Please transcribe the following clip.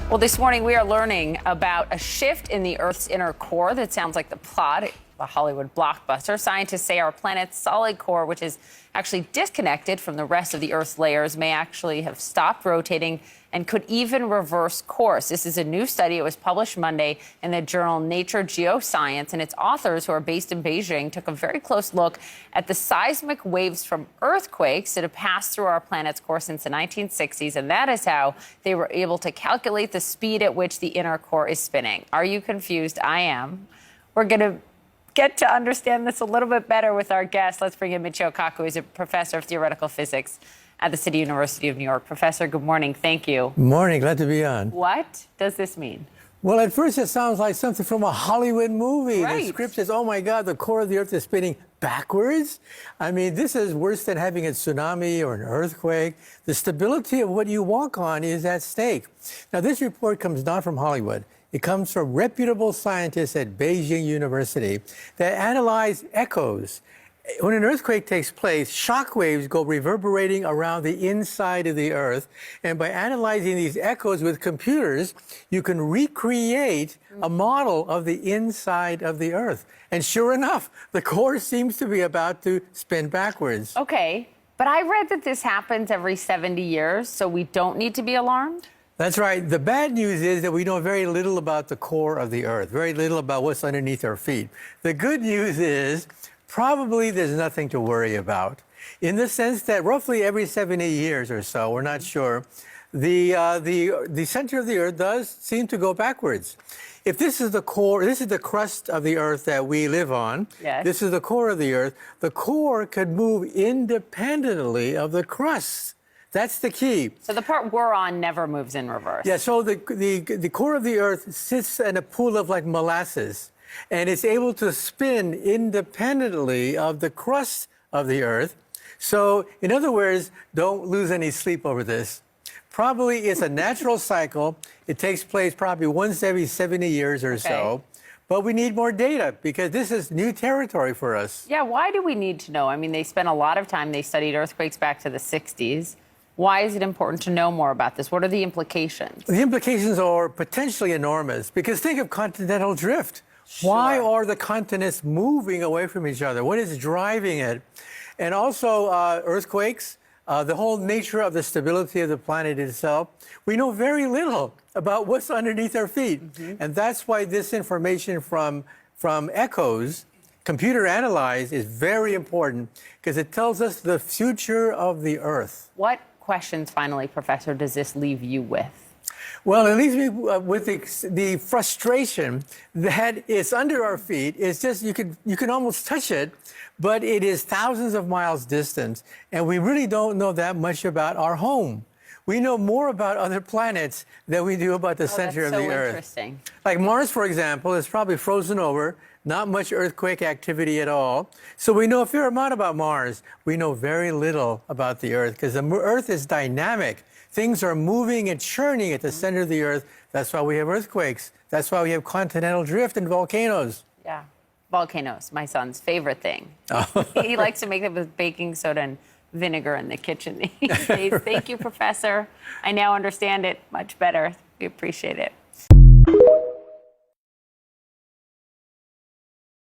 Well, this morning we are learning about a shift in the Earth's inner core that sounds like the plot of a Hollywood blockbuster. Scientists say our planet's solid core, which is actually disconnected from the rest of the Earth's layers, may actually have stopped rotating and could even reverse course. This is a new study. It was published Monday in the journal Nature Geoscience, and its authors, who are based in Beijing, took a very close look at the seismic waves from earthquakes that have passed through our planet's core since the 1960s, and that is how they were able to calculate the speed at which the inner core is spinning. Are you confused? I am. We're going to get to understand this a little bit better with our guest. Let's bring in Michio Kaku, who's a professor of theoretical physics at the City University of New York. Professor, good morning. Thank you. Morning. Glad to be on. What does this mean? Well, at first it sounds like something from a Hollywood movie. Right. The script says, oh my God, the core of the Earth is spinning backwards. I mean, this is worse than having a tsunami or an earthquake. The stability of what you walk on is at stake. Now, this report comes not from Hollywood. It comes from reputable scientists at Beijing University that analyze echoes. When an earthquake takes place, shock waves go reverberating around the inside of the Earth. And by analyzing these echoes with computers, you can recreate a model of the inside of the Earth. And sure enough, the core seems to be about to spin backwards. Okay, but I read that this happens every 70 years, so we don't need to be alarmed? That's right. The bad news is that we know very little about the core of the Earth, very little about what's underneath our feet. The good news is probably there's nothing to worry about, in the sense that roughly every 70 years or so, we're not sure, the center of the Earth does seem to go backwards. If this is the core, this is the crust of the Earth that we live on. Yes. This is the core of the Earth. The core could move independently of the crust. That's the key. So the part we're on never moves in reverse. Yeah, so the core of the Earth sits in a pool of like molasses, and it's able to spin independently of the crust of the Earth. So, in other words, don't lose any sleep over this. Probably it's a natural cycle. It takes place probably once every 70 years or so. But we need more data because this is new territory for us. Yeah, why do we need to know? I mean, they spent a lot of time, they studied earthquakes back to the 60s. Why is it important to know more about this? What are the implications? The implications are potentially enormous because think of continental drift. Sure. Why are the continents moving away from each other? What is driving it? And also earthquakes, the whole nature of the stability of the planet itself. We know very little about what's underneath our feet. And that's why this information from echoes, computer analyzed, is very important because it tells us the future of the Earth. What questions, finally, Professor, does this leave you with? Well, it leaves me with the frustration that it's under our feet. It's just you can almost touch it, but it is thousands of miles distant, and we really don't know that much about our home. We know more about other planets than we do about the center of the Earth. That's so interesting. Like Mars, for example, is probably frozen over, not much earthquake activity at all. So we know a fair amount about Mars. We know very little about the Earth because the Earth is dynamic. Things are moving and churning at the center of the Earth. That's why we have earthquakes. That's why we have continental drift and volcanoes. Yeah. Volcanoes, my son's favorite thing. He likes to make them with baking soda and vinegar in the kitchen these days. Thank you, Professor. I now understand it much better. We appreciate it.